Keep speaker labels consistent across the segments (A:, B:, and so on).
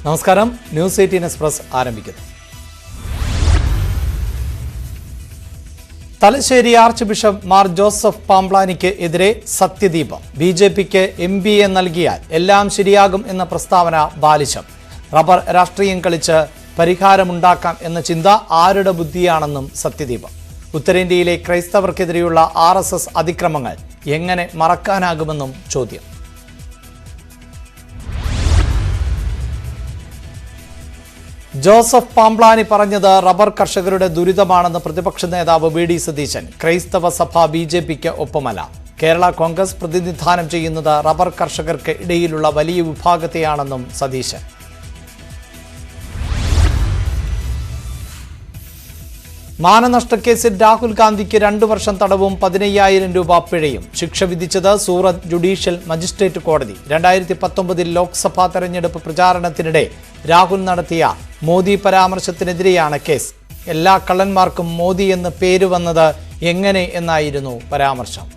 A: നമസ്കാരം. News 18 express ആരംഭിക്കുന്നു. Thalassery archbishop Mar Joseph പാംപ്ലാനിക്ക് എതിരെ സത്യദീപം. BJPക്ക് MBA നൽകിയാൽ എല്ലാം ശരിയാകും എന്ന പ്രസ്താവന ബാലിശം. റബ്ബർ രാഷ്ട്രീയം കളിച്ച് പരിഹാരമുണ്ടാക്കാം എന്ന ചിന്ത ആരുടെ ബുദ്ധിയാണെന്നും സത്യദീപം. ഉത്തരേന്ത്യയിലെ ക്രൈസ്തവർക്കെതിരെയുള്ള RSS അതിക്രമങ്ങൾ എങ്ങനെ മറക്കാനാകുമെന്നും ചോദ്യം. ജോസഫ് പാംപ്ലാനി പറഞ്ഞത് റബ്ബർ കർഷകരുടെ ദുരിതമാണെന്ന് പ്രതിപക്ഷ നേതാവ് VD സതീശൻ. ക്രൈസ്തവ സഭ BJPക്ക് ഒപ്പമല്ല. കേരള കോൺഗ്രസ് പ്രതിനിധാനം ചെയ്യുന്നത് റബ്ബർ കർഷകർക്ക് ഇടയിലുള്ള വലിയ വിഭാഗത്തെയാണെന്നും സതീശൻ. മാനനഷ്ടക്കേസിൽ രാഹുൽ ഗാന്ധിക്ക് 2 വർഷം തടവും 15,000 രൂപ പിഴയും. ശിക്ഷ വിധിച്ചത് സൂറത്ത് ജുഡീഷ്യൽ മജിസ്ട്രേറ്റ് കോടതി. 2019 ലോക്സഭാ തെരഞ്ഞെടുപ്പ് പ്രചാരണത്തിനിടെ രാഹുൽ നടത്തിയ മോദി പരാമർശത്തിനെതിരെയാണ് കേസ്. എല്ലാ കള്ളന്മാർക്കും മോദി എന്ന് പേര് വന്നത് എങ്ങനെ എന്നായിരുന്നു പരാമർശം.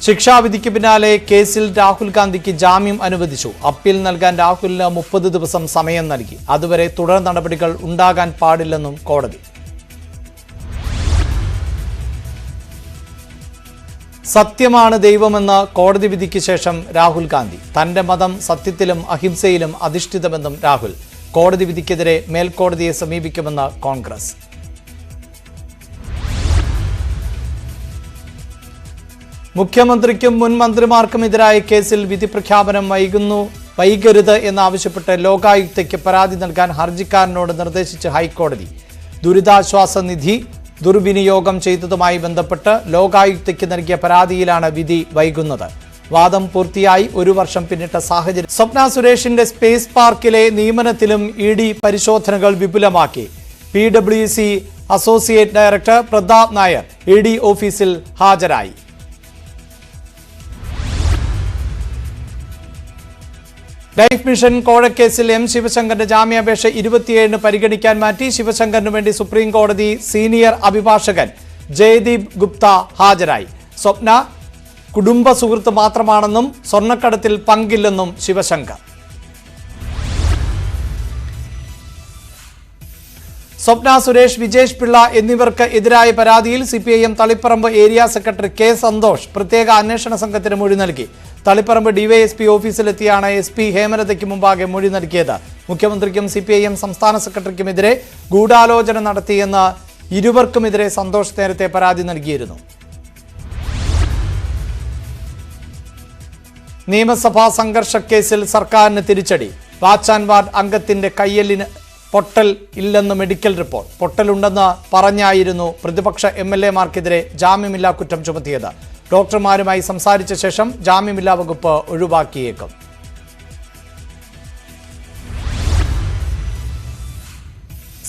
A: ശിക്ഷാവിധിക്ക് പിന്നാലെ കേസിൽ രാഹുൽ ഗാന്ധിക്ക് ജാമ്യം അനുവദിച്ചു. അപ്പീൽ നൽകാൻ രാഹുലിന് 30 ദിവസം സമയം നൽകി. അതുവരെ തുടർ നടപടികൾ ഉണ്ടാകാൻ പാടില്ലെന്നും കോടതി. സത്യമാണ് ദൈവമെന്ന് കോടതി വിധിക്ക് ശേഷം രാഹുൽ ഗാന്ധി. തന്റെ മതം സത്യത്തിലും അഹിംസയിലും അധിഷ്ഠിതമെന്നും രാഹുൽ. കോടതി വിധിക്കെതിരെ മേൽക്കോടതിയെ സമീപിക്കുമെന്ന് കോൺഗ്രസ്. മുഖ്യമന്ത്രിക്കും മുൻ മന്ത്രിമാർക്കുമെതിരായ കേസിൽ വിധി പ്രഖ്യാപനം വൈകരുത് എന്നാവശ്യപ്പെട്ട് ലോകായുക്തയ്ക്ക് പരാതി നൽകാൻ ഹർജിക്കാരനോട് നിർദ്ദേശിച്ച് ഹൈക്കോടതി. ദുരിതാശ്വാസ നിധി ദുർവിനിയോഗം ചെയ്തതുമായി ബന്ധപ്പെട്ട് ലോകായുക്തയ്ക്ക് നൽകിയ പരാതിയിലാണ് വിധി വൈകുന്നത്. വാദം പൂർത്തിയായി 1 വർഷം പിന്നിട്ട സാഹചര്യം. സ്വപ്ന സുരേഷിന്റെ സ്പേസ് പാർക്കിലെ നിയമനത്തിലും ED പരിശോധനകൾ വിപുലമാക്കി. PwC associate director Prathap Nair ED ഓഫീസിൽ ഹാജരായി. ലൈഫ് മിഷൻ കോഴക്കേസിൽ M ശിവശങ്കറിന്റെ ജാമ്യാപേക്ഷ 27 പരിഗണിക്കാൻ മാറ്റി. ശിവശങ്കറിനു വേണ്ടി സുപ്രീം കോടതി സീനിയർ അഭിഭാഷകൻ ജയദീപ് ഗുപ്ത ഹാജരായി. സ്വപ്ന കുടുംബ സുഹൃത്ത് മാത്രമാണെന്നും സ്വർണ്ണക്കടത്തിൽ പങ്കില്ലെന്നും ശിവശങ്കർ. സ്വപ്ന സുരേഷ്, വിജേഷ് പിള്ള എന്നിവർക്ക് എതിരായ പരാതിയിൽ CPIM Taliparamba area secretary K Santhosh പ്രത്യേക അന്വേഷണ സംഘത്തിന് മൊഴി നൽകി. തളിപ്പറമ്പ് DYSP ഓഫീസിലെത്തിയാണ് SP ഹേമലതയ്ക്ക് മുമ്പാകെ മൊഴി നൽകിയത്. മുഖ്യമന്ത്രിക്കും CPIM സംസ്ഥാന സെക്രട്ടറിക്കുമെതിരെ ഗൂഢാലോചന നടത്തിയെന്ന് ഇരുവർക്കുമെതിരെ സന്തോഷ് നേരത്തെ പരാതി നൽകിയിരുന്നു. നിയമസഭാ സംഘർഷ കേസിൽ സർക്കാരിന് തിരിച്ചടി. വാച്ച് ആൻഡ് വാർഡ് അംഗത്തിന്റെ കയ്യലിന് പൊട്ടൽ ഇല്ലെന്ന് മെഡിക്കൽ റിപ്പോർട്ട്. പൊട്ടലുണ്ടെന്ന് പറഞ്ഞായിരുന്നു പ്രതിപക്ഷ MLA-മാർക്കെതിരെ ജാമ്യമില്ലാ കുറ്റം ചുമത്തിയത്. ഡോക്ടർമാരുമായി സംസാരിച്ച ശേഷം ജാമ്യമില്ലാ വകുപ്പ് ഒഴിവാക്കിയേക്കും.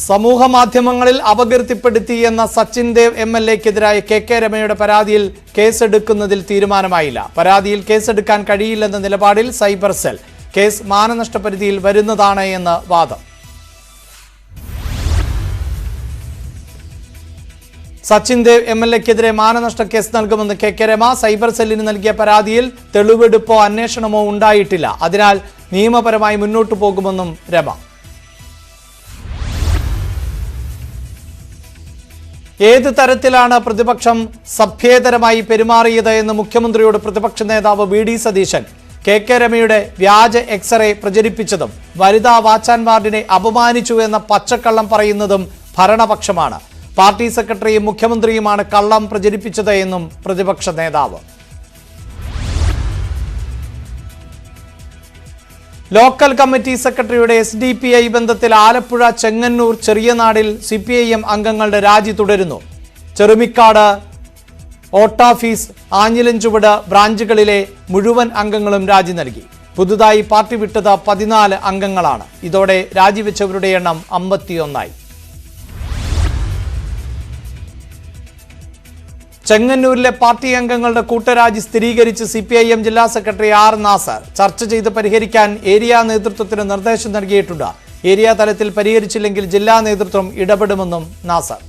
A: സമൂഹ മാധ്യമങ്ങളിൽ അപകീർത്തിപ്പെടുത്തി എന്ന സച്ചിൻ ദേവ് MLA-ക്കെതിരായ KK രമയുടെ പരാതിയിൽ കേസെടുക്കുന്നതിൽ തീരുമാനമായില്ല. പരാതിയിൽ കേസെടുക്കാൻ കഴിയില്ലെന്ന നിലപാടിൽ സൈബർ സെൽ. കേസ് മാനനഷ്ടപരിധിയിൽ വരുന്നതാണ് എന്ന് വാദം. സച്ചിൻ ദേവ് MLA-ക്കെതിരെ മാനനഷ്ട കേസ് നൽകുമെന്ന് KK രമ. സൈബർ സെല്ലിന് നൽകിയ പരാതിയിൽ തെളിവെടുപ്പോ അന്വേഷണമോ ഉണ്ടായിട്ടില്ല. അതിനാൽ നിയമപരമായി മുന്നോട്ടു പോകുമെന്നും രമ. ഏത് തരത്തിലാണ് പ്രതിപക്ഷം സഭ്യേതരമായി പെരുമാറിയത് എന്ന് മുഖ്യമന്ത്രിയോട് പ്രതിപക്ഷ നേതാവ് VD സതീശൻ. KK രമയുടെ വ്യാജ എക്സ്റേ പ്രചരിപ്പിച്ചതും വനിതാ വാച്ച് ആൻഡ് വാർഡിനെ അപമാനിച്ചു എന്ന പച്ചക്കള്ളം പറയുന്നതും ഭരണപക്ഷമാണ്. പാർട്ടി സെക്രട്ടറിയും മുഖ്യമന്ത്രിയുമാണ് കള്ളം പ്രചരിപ്പിച്ചത് എന്നും പ്രതിപക്ഷ നേതാവ്. ലോക്കൽ കമ്മിറ്റി സെക്രട്ടറിയുടെ SDPI ബന്ധത്തിൽ ആലപ്പുഴ ചെങ്ങന്നൂർ ചെറിയനാടിൽ CPIM അംഗങ്ങളുടെ രാജി തുടരുന്നു. ചെറുമിക്കാട്, ഓട്ടാഫീസ്, ആഞ്ഞിലഞ്ചുവട് ബ്രാഞ്ചുകളിലെ മുഴുവൻ അംഗങ്ങളും രാജി നൽകി. പുതുതായി പാർട്ടി വിട്ടത് 14 അംഗങ്ങളാണ്. ഇതോടെ രാജിവെച്ചവരുടെ എണ്ണം 51ആയി. ചെങ്ങന്നൂരിലെ പാർട്ടി അംഗങ്ങളുടെ കൂട്ടരാജി സ്ഥിരീകരിച്ച് CPIM ജില്ലാ സെക്രട്ടറി R നാസർ. ചർച്ച ചെയ്ത് പരിഹരിക്കാൻ ഏരിയ നേതൃത്വത്തിന് നിർദ്ദേശം നൽകിയിട്ടുണ്ട്. ഏരിയ തലത്തിൽ പരിഹരിച്ചില്ലെങ്കിൽ ജില്ലാ നേതൃത്വം ഇടപെടുമെന്നും നാസർ.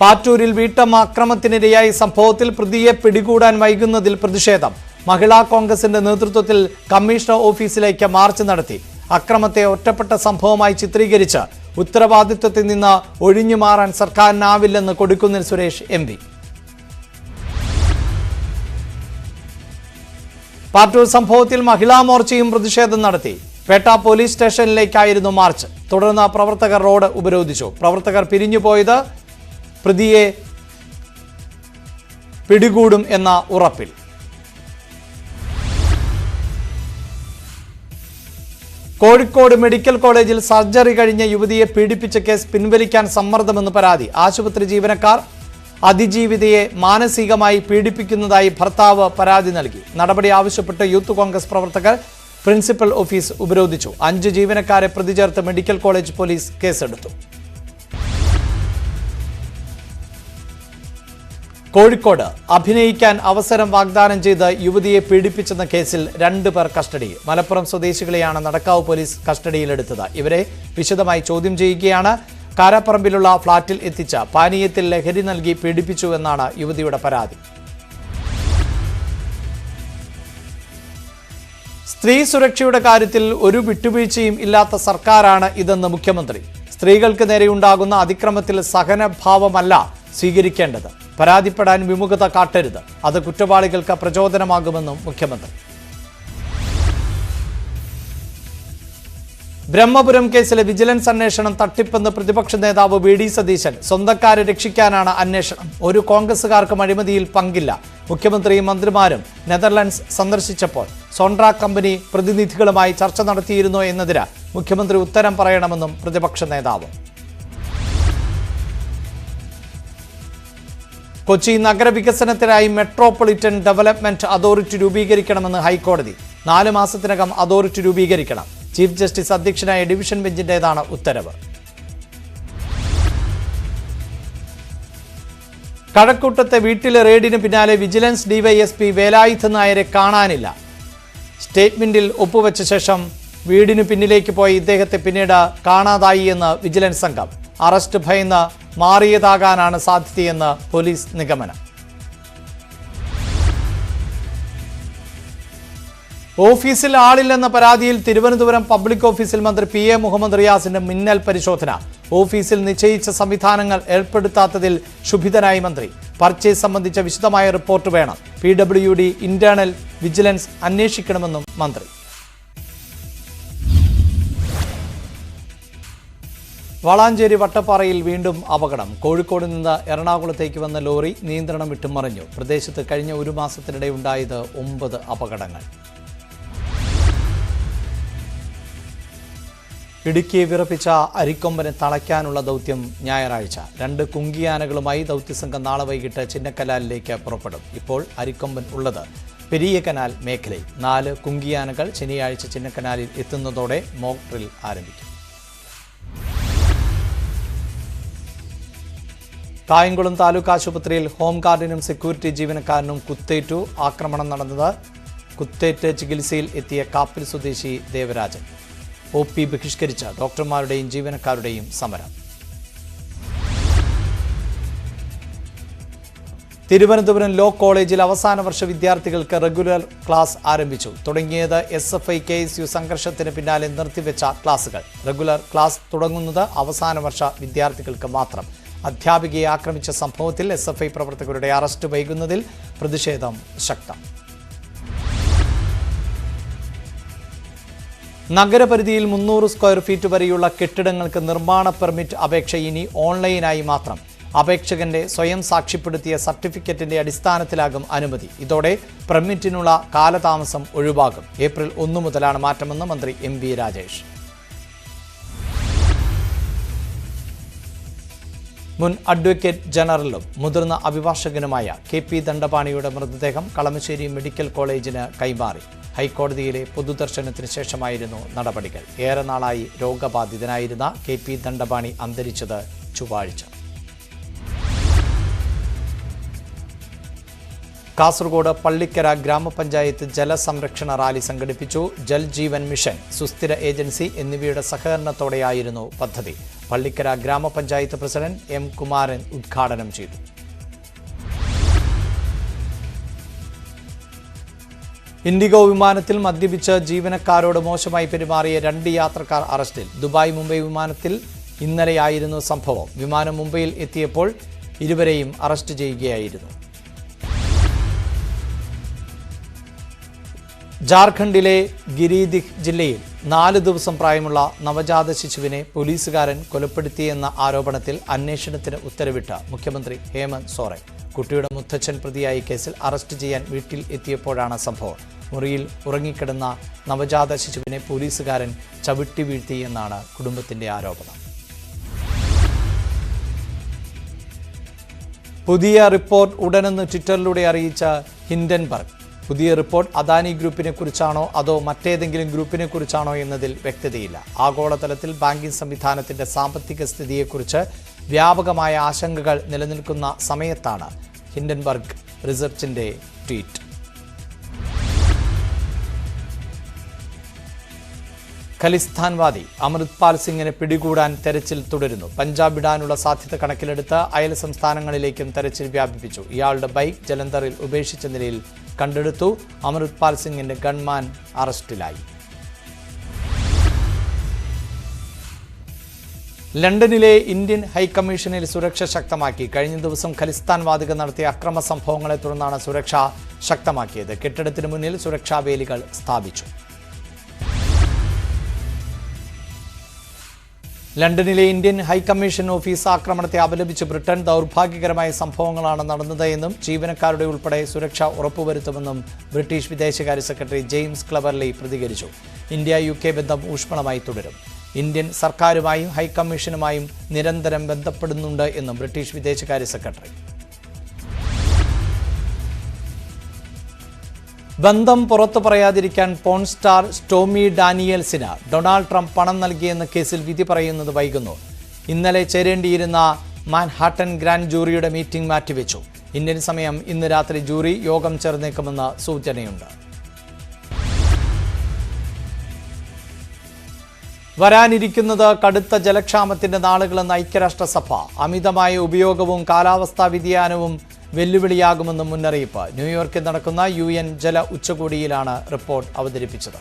A: പാറ്റൂരിൽ വീട്ടമ്മ അക്രമത്തിനിരയായ സംഭവത്തിൽ പ്രതിയെ പിടികൂടാൻ വൈകുന്നതിൽ പ്രതിഷേധം. മഹിളാ കോൺഗ്രസിന്റെ നേതൃത്വത്തിൽ കമ്മീഷണർ ഓഫീസിലേക്ക് മാർച്ച് നടത്തി. അക്രമത്തെ ഒറ്റപ്പെട്ട സംഭവമായി ചിത്രീകരിച്ച് ഉത്തരവാദിത്വത്തിൽ നിന്ന് ഒഴിഞ്ഞു മാറാൻ സർക്കാരിനാവില്ലെന്ന് കൊടിക്കുന്നിൽ സുരേഷ് MP. പാറ്റൂർ സംഭവത്തിൽ മഹിളാ മോർച്ചയും പ്രതിഷേധം നടത്തി. പേട്ട പോലീസ് സ്റ്റേഷനിലേക്കായിരുന്നു മാർച്ച്. തുടർന്ന് പ്രവർത്തകർ റോഡ് ഉപരോധിച്ചു. പ്രവർത്തകർ പിരിഞ്ഞുപോയത് പ്രതിയെ പിടികൂടും എന്ന ഉറപ്പിൽ. കോഴിക്കോട് മെഡിക്കൽ കോളേജിൽ സർജറി കഴിഞ്ഞ യുവതിയെ പീഡിപ്പിച്ച കേസ് പിൻവലിക്കാൻ സമ്മർദ്ദമെന്ന് പരാതി. ആശുപത്രി ജീവനക്കാർ അതിജീവിതയെ മാനസികമായി പീഡിപ്പിക്കുന്നതായി ഭർത്താവ് പരാതി നൽകി. നടപടി ആവശ്യപ്പെട്ട് യൂത്ത് കോൺഗ്രസ് പ്രവർത്തകർ പ്രിൻസിപ്പൽ ഓഫീസ് ഉപരോധിച്ചു. 5 ജീവനക്കാരെ പ്രതി ചേർത്ത് മെഡിക്കൽ കോളേജ് പോലീസ് കേസെടുത്തു. കോഴിക്കോട് അഭിനയിക്കാൻ അവസരം വാഗ്ദാനം ചെയ്ത് യുവതിയെ പീഡിപ്പിച്ചെന്ന കേസിൽ 2 പേർ കസ്റ്റഡിയിൽ. മലപ്പുറം സ്വദേശികളെയാണ് നടക്കാവ് പോലീസ് കസ്റ്റഡിയിലെടുത്തത്. ഇവരെ വിശദമായി ചോദ്യം ചെയ്യുകയാണ്. കാരാപ്പറമ്പിലുള്ള ഫ്ളാറ്റിൽ എത്തിച്ച പാനീയത്തിൽ ലഹരി നൽകി പീഡിപ്പിച്ചു എന്നാണ് യുവതിയുടെ പരാതി. സ്ത്രീ സുരക്ഷയുടെ കാര്യത്തിൽ ഒരു വിട്ടുവീഴ്ചയും ഇല്ലാത്ത സർക്കാരാണ് ഇതെന്ന് മുഖ്യമന്ത്രി. സ്ത്രീകൾക്ക് നേരെയുണ്ടാകുന്ന അതിക്രമത്തിൽ സഹനഭാവമല്ല സ്വീകരിക്കേണ്ടത്. പരാതിപ്പെടാൻ വിമുഖത കാട്ടരുത്. അത് കുറ്റവാളികൾക്ക് പ്രചോദനമാകുമെന്നും മുഖ്യമന്ത്രി. ബ്രഹ്മപുരം കേസിലെ വിജിലൻസ് അന്വേഷണം തട്ടിപ്പെന്ന് പ്രതിപക്ഷ നേതാവ് VD സതീശൻ. സ്വന്തക്കാരെ രക്ഷിക്കാനാണ് അന്വേഷണം. ഒരു കോൺഗ്രസുകാർക്കും അഴിമതിയിൽ പങ്കില്ല. മുഖ്യമന്ത്രിയും മന്ത്രിമാരും നെതർലൻഡ്സ് സന്ദർശിച്ചപ്പോൾ സോൺട്ര കമ്പനി പ്രതിനിധികളുമായി ചർച്ച നടത്തിയിരുന്നോ എന്നതിന് മുഖ്യമന്ത്രി ഉത്തരം പറയണമെന്നും പ്രതിപക്ഷ നേതാവ്. കൊച്ചി നഗരവികസനത്തിനായി മെട്രോപൊളിറ്റൻ ഡെവലപ്മെന്റ് അതോറിറ്റി രൂപീകരിക്കണമെന്ന് ഹൈക്കോടതി. 4 മാസത്തിനകം അതോറിറ്റി രൂപീകരിക്കണം. ചീഫ് ജസ്റ്റിസ് അധ്യക്ഷനായ ഡിവിഷൻ ബെഞ്ചിന്റേതാണ് ഉത്തരവ്. കഴക്കൂട്ടത്തെ വീട്ടിലെ റെയ്ഡിന് പിന്നാലെ വിജിലൻസ് DYSP വേലായുധൻ നായരെ കാണാനില്ല. സ്റ്റേറ്റ്മെന്റിൽ ഒപ്പുവെച്ച ശേഷം വീടിന് പിന്നിലേക്ക് പോയി ഇദ്ദേഹത്തെ പിന്നീട് കാണാതായി എന്ന് വിജിലൻസ് സംഘം. അറസ്റ്റ് ഭയന്ന് മാറിയതാകാനാണ് സാധ്യതയെന്ന് പോലീസ് നിഗമനം. ഓഫീസിൽ ആളില്ലെന്ന പരാതിയിൽ തിരുവനന്തപുരം പബ്ലിക് ഓഫീസിൽ മന്ത്രി PA മുഹമ്മദ് റിയാസിന്റെ മിന്നൽ പരിശോധന. ഓഫീസിൽ നിശ്ചയിച്ച സംവിധാനങ്ങൾ ഏർപ്പെടുത്താത്തതിൽ ക്ഷുഭിതനായി മന്ത്രി. പർച്ചേസ് സംബന്ധിച്ച വിശദമായ റിപ്പോർട്ട് വേണം. PWD ഇന്റേണൽ വിജിലൻസ് അന്വേഷിക്കണമെന്നും മന്ത്രി. വളാഞ്ചേരി വട്ടപ്പാറയിൽ വീണ്ടും അപകടം. കോഴിക്കോട് നിന്ന് എറണാകുളത്തേക്ക് വന്ന ലോറി നിയന്ത്രണം വിട്ടു മറിഞ്ഞു. പ്രദേശത്ത് കഴിഞ്ഞ 1 മാസത്തിനിടെ ഉണ്ടായത് 9 അപകടങ്ങൾ. ഇടുക്കിയെ വിറപ്പിച്ച അരിക്കൊമ്പനെ തളയ്ക്കാനുള്ള ദൗത്യം ഞായറാഴ്ച. 2 കുങ്കിയാനകളുമായി ദൗത്യസംഘം നാളെ വൈകിട്ട് ചിന്നക്കനാലിലേക്ക് പുറപ്പെടും. ഇപ്പോൾ അരിക്കൊമ്പൻ ഉള്ളത് പെരിയ കനാൽ മേഖലയിൽ. 4 കുങ്കിയാനകൾ ശനിയാഴ്ച ചിന്നക്കനാലിൽ എത്തുന്നതോടെ മോക്ക് ഡ്രിൽ ആരംഭിക്കും. കായംകുളം താലൂക്ക് ആശുപത്രിയിൽ ഹോം ഗാർഡിനും സെക്യൂരിറ്റി ജീവനക്കാരനും കുത്തേറ്റു. ആക്രമണം നടന്നത് കുത്തേറ്റ് ചികിത്സയിൽ എത്തിയ കാപ്പിൽ സ്വദേശി ദേവരാജൻ. OP ബഹിഷ്കരിച്ച ഡോക്ടർമാരുടെയും ജീവനക്കാരുടെയും സമരം. തിരുവനന്തപുരം ലോ കോളേജിൽ അവസാന വർഷ വിദ്യാർത്ഥികൾക്ക് റെഗുലർ ക്ലാസ് ആരംഭിച്ചു. തുടങ്ങിയത് SFI KSU സംഘർഷത്തിന് പിന്നാലെ നിർത്തിവെച്ച ക്ലാസുകൾ. റെഗുലർ ക്ലാസ് തുടങ്ങുന്നത് അവസാന വർഷ വിദ്യാർത്ഥികൾക്ക് മാത്രം. അധ്യാപികയെ ആക്രമിച്ച സംഭവത്തിൽ SFI പ്രവർത്തകരുടെ അറസ്റ്റ് വൈകുന്നതിൽ പ്രതിഷേധം ശക്തം. നഗരപരിധിയിൽ 300 സ്ക്വയർ ഫീറ്റ് വരെയുള്ള കെട്ടിടങ്ങൾക്ക് നിർമ്മാണ പെർമിറ്റ് അപേക്ഷ ഇനി ഓൺലൈനായി മാത്രം. അപേക്ഷകന്റെ സ്വയം സാക്ഷ്യപ്പെടുത്തിയ സർട്ടിഫിക്കറ്റിന്റെ അടിസ്ഥാനത്തിലാകും അനുമതി. ഇതോടെ പെർമിറ്റിനുള്ള കാലതാമസം ഒഴിവാകും. ഏപ്രിൽ 1 മുതലാണ് മാറ്റമെന്ന് മന്ത്രി MB രാജേഷ്. മുൻ അഡ്വക്കേറ്റ് ജനറലും മുതിർന്ന അഭിഭാഷകനുമായ KP ദണ്ഡപാണിയുടെ മൃതദേഹം കളമശ്ശേരി മെഡിക്കൽ കോളേജിന് കൈമാറി. ഹൈക്കോടതിയിലെ പൊതുദർശനത്തിന് ശേഷമായിരുന്നു നടപടികൾ. ഏറെ നാളായി രോഗബാധിതനായിരുന്ന KP ദണ്ഡപാണി അന്തരിച്ചത് ചൊവ്വാഴ്ച. കാസർഗോഡ് പള്ളിക്കര ഗ്രാമപഞ്ചായത്ത് ജലസംരക്ഷണ റാലി സംഘടിപ്പിച്ചു. ജൽ ജീവൻ മിഷൻ, സുസ്ഥിര ഏജൻസി എന്നിവയുടെ സഹകരണത്തോടെയായിരുന്നു പദ്ധതി. പള്ളിക്കര ഗ്രാമപഞ്ചായത്ത് പ്രസിഡന്റ് എം കുമാരൻ ഉദ്ഘാടനം ചെയ്തു. ഇൻഡിഗോ വിമാനത്തിൽ മദ്യപിച്ച് ജീവനക്കാരോട് മോശമായി പെരുമാറിയ 2 യാത്രക്കാർ അറസ്റ്റിൽ. ദുബായ് മുംബൈ വിമാനത്തിൽ ഇന്നലെയായിരുന്നു സംഭവം. വിമാനം മുംബൈയിൽ എത്തിയപ്പോൾ ഇരുവരെയും അറസ്റ്റ് ചെയ്യുകയായിരുന്നു. ജാർഖണ്ഡിലെ ഗിരിദിഹ് ജില്ലയിൽ 4 ദിവസം പ്രായമുള്ള നവജാത ശിശുവിനെ പോലീസുകാരൻ കൊലപ്പെടുത്തിയെന്ന ആരോപണത്തിൽ അന്വേഷണത്തിന് ഉത്തരവിട്ട മുഖ്യമന്ത്രി ഹേമന്ത് സോറൻ. കുട്ടിയുടെ മുത്തച്ഛൻ പ്രതിയായ കേസിൽ അറസ്റ്റ് ചെയ്യാൻ വീട്ടിൽ എത്തിയപ്പോഴാണ് സംഭവം. മുറിയിൽ ഉറങ്ങിക്കിടന്ന നവജാത ശിശുവിനെ പോലീസുകാരൻ ചവിട്ടി വീഴ്ത്തിയെന്നാണ് കുടുംബത്തിന്റെ ആരോപണം. പുതിയ റിപ്പോർട്ട് ഉടനെന്ന് ട്വിറ്ററിലൂടെ അറിയിച്ച ഹിൻഡൻബർഗ്. പുതിയ റിപ്പോർട്ട് അദാനി ഗ്രൂപ്പിനെ കുറിച്ചാണോ അതോ മറ്റേതെങ്കിലും ഗ്രൂപ്പിനെ കുറിച്ചാണോ എന്നതിൽ വ്യക്തതയില്ല. ആഗോളതലത്തിൽ ബാങ്കിംഗ് സംവിധാനത്തിന്റെ സാമ്പത്തിക സ്ഥിതിയെക്കുറിച്ച് വ്യാപകമായ ആശങ്കകൾ നിലനിൽക്കുന്ന സമയത്താണ് ഹിൻഡൻബർഗ് റിസർച്ചിന്റെ ട്വീറ്റ്. ഖലിസ്ഥാൻവാദി അമൃത്പാൽ സിംഗിനെ പിടികൂടാൻ തെരച്ചിൽ തുടരുന്നു. പഞ്ചാബ് വിടാനുള്ള സാധ്യത കണക്കിലെടുത്ത് അയൽ സംസ്ഥാനങ്ങളിലേക്കും തെരച്ചിൽ വ്യാപിപ്പിച്ചു. ഇയാളുടെ ബൈക്ക് ജലന്ധറിൽ ഉപേക്ഷിച്ച നിലയിൽ കണ്ടെടുത്തു. അമൃത്പാൽ സിംഗിന്റെ ഗൺമാൻ അറസ്റ്റിലായി. ലണ്ടനിലെ ഇന്ത്യൻ ഹൈക്കമ്മീഷനിൽ സുരക്ഷ ശക്തമാക്കി. കഴിഞ്ഞ ദിവസം ഖലിസ്ഥാൻവാദികൾ നടത്തിയ അക്രമ സംഭവങ്ങളെ തുടർന്നാണ് സുരക്ഷ ശക്തമാക്കിയത്. കെട്ടിടത്തിന് മുന്നിൽ സുരക്ഷാ വേലികൾ സ്ഥാപിച്ചു. ലണ്ടനിലെ ഇന്ത്യൻ ഹൈക്കമ്മീഷൻ ഓഫീസ് ആക്രമണത്തെ അപലപിച്ച് ബ്രിട്ടൻ ദൗർഭാഗ്യകരമായ സംഭവങ്ങളാണ് നടന്നത് എന്നും ജീവനക്കാരുടെ ഉൾപ്പെടെ സുരക്ഷ ഉറപ്പുവരുത്തുമെന്നും ബ്രിട്ടീഷ് വിദേശകാര്യ സെക്രട്ടറി ജെയിംസ് ക്ലവർലി പ്രതികരിച്ചു. ഇന്ത്യ-UK ബന്ധം ഊഷ്മളമായി തുടരും. ഇന്ത്യൻ സർക്കാരുമായും ഹൈക്കമ്മീഷനുമായും നിരന്തരം ബന്ധപ്പെടുന്നുണ്ട് എന്നും ബ്രിട്ടീഷ് വിദേശകാര്യ സെക്രട്ടറി. ബന്ധം പുറത്തു പറയാതിരിക്കാൻ പോൺ സ്റ്റാർ സ്റ്റോമി ഡാനിയൽസിന് ഡൊണാൾഡ് ട്രംപ് പണം നൽകിയെന്ന കേസിൽ വിധി പറയുന്നത് വൈകുന്നു. ഇന്നലെ ചേരേണ്ടിയിരുന്ന മാൻഹാട്ടൻ ഗ്രാൻഡ് ജൂറിയുടെ മീറ്റിംഗ് മാറ്റിവെച്ചു. ഇന്ത്യൻ സമയം ഇന്ന് രാത്രി ജൂറി യോഗം ചേർന്നേക്കുമെന്ന് സൂചനയുണ്ട്. വരാനിരിക്കുന്നത് കടുത്ത ജലക്ഷാമത്തിന്റെ നാളുകളെന്ന് ഐക്യരാഷ്ട്രസഭ. അമിതമായ ഉപയോഗവും കാലാവസ്ഥാ വ്യതിയാനവും വെല്ലുവിളിയാകുമെന്നും മുന്നറിയിപ്പ്. ന്യൂയോർക്കിൽ നടക്കുന്ന UN ജല ഉച്ചകോടിയിലാണ് റിപ്പോർട്ട് അവതരിപ്പിച്ചത്.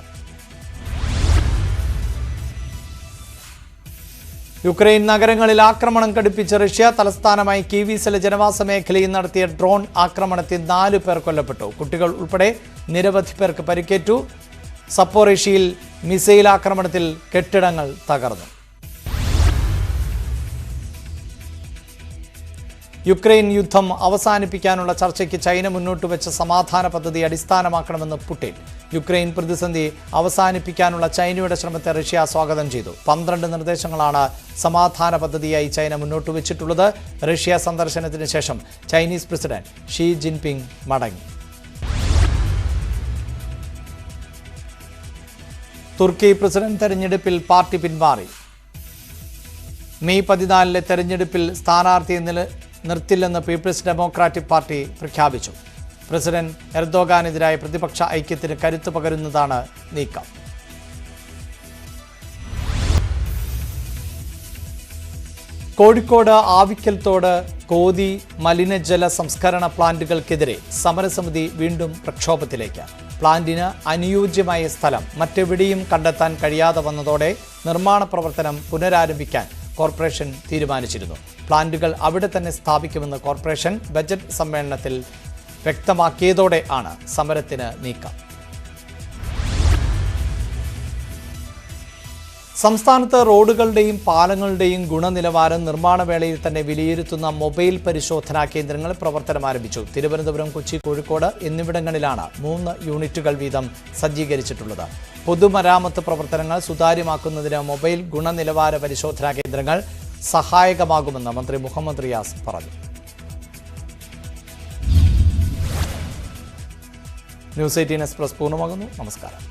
A: യുക്രൈൻ നഗരങ്ങളിൽ ആക്രമണം കടുപ്പിച്ച റഷ്യ. തലസ്ഥാനമായി കീവീസിലെ ജനവാസ മേഖലയിൽ നടത്തിയ ഡ്രോൺ ആക്രമണത്തിൽ 4 പേർ കൊല്ലപ്പെട്ടു. കുട്ടികൾ ഉൾപ്പെടെ നിരവധി പേർക്ക് പരിക്കേറ്റു. സപ്പോറേഷ്യയിൽ മിസൈൽ ആക്രമണത്തിൽ കെട്ടിടങ്ങൾ തകർന്നു. യുക്രൈൻ യുദ്ധം അവസാനിപ്പിക്കാനുള്ള ചർച്ചയ്ക്ക് ചൈന മുന്നോട്ട് വെച്ച സമാധാന പദ്ധതി അടിസ്ഥാനമാക്കണമെന്ന് പുടിൻ. യുക്രൈൻ പ്രതിസന്ധി അവസാനിപ്പിക്കാനുള്ള ചൈനയുടെ ശ്രമത്തെ റഷ്യ സ്വാഗതം ചെയ്തു. 12 നിർദ്ദേശങ്ങളാണ് സമാധാന പദ്ധതിയായി ചൈന മുന്നോട്ട് വെച്ചിട്ടുള്ളത്. റഷ്യ സന്ദർശനത്തിന് ശേഷം ചൈനീസ് പ്രസിഡന്റ് ഷീ ജിൻപിങ് മടങ്ങി. തുർക്കി പ്രസിഡന്റ് തെരഞ്ഞെടുപ്പിൽ പാർട്ടി പിന്മാറി. മെയ് 14 തെരഞ്ഞെടുപ്പിൽ സ്ഥാനാർത്ഥിയെ നിർത്തില്ലെന്ന് പീപ്പിൾസ് ഡെമോക്രാറ്റിക് പാർട്ടി പ്രഖ്യാപിച്ചു. പ്രസിഡന്റ് എർദോഗാനെതിരായ പ്രതിപക്ഷ ഐക്യത്തിന് കരുത്ത് പകരുന്നതാണ് നീക്കം. കോഴിക്കോട് ആവിക്കൽത്തോട് കോതി മലിനജല സംസ്കരണ പ്ലാന്റുകൾക്കെതിരെ സമരസമിതി വീണ്ടും പ്രക്ഷോഭത്തിലേക്ക്. പ്ലാന്റിന് അനുയോജ്യമായ സ്ഥലം മറ്റെവിടെയും കണ്ടെത്താൻ കഴിയാതെ വന്നതോടെ നിർമ്മാണ പ്രവർത്തനം പുനരാരംഭിക്കാൻ കോർപ്പറേഷൻ തീരുമാനിച്ചിരുന്നു. പ്ലാന്റുകൾ അവിടെ തന്നെ സ്ഥാപിക്കുമെന്ന് കോർപ്പറേഷൻ ബജറ്റ് സമ്മേളനത്തിൽ വ്യക്തമാക്കിയതോടെ ആണ് സമരത്തിന് നീക്കം. സംസ്ഥാനത്ത് റോഡുകളുടെയും പാലങ്ങളുടെയും ഗുണനിലവാരം നിർമ്മാണവേളയിൽ തന്നെ വിലയിരുത്തുന്ന മൊബൈൽ പരിശോധനാ കേന്ദ്രങ്ങൾ പ്രവർത്തനം ആരംഭിച്ചു. തിരുവനന്തപുരം, കൊച്ചി, കോഴിക്കോട് എന്നിവിടങ്ങളിലാണ് 3 യൂണിറ്റുകൾ വീതം സജ്ജീകരിച്ചിട്ടുള്ളത്. പൊതുമരാമത്ത് പ്രവർത്തനങ്ങൾ സുതാര്യമാക്കുന്നതിന് മൊബൈൽ ഗുണനിലവാര പരിശോധനാ കേന്ദ്രങ്ങൾ സഹായകമാകുമെന്ന് മന്ത്രി മുഹമ്മദ് റിയാസ് പറഞ്ഞു. ന്യൂസ് 18 എക്സ്പ്രസ് പൂർണ്ണമാകുന്നു. നമസ്കാരം.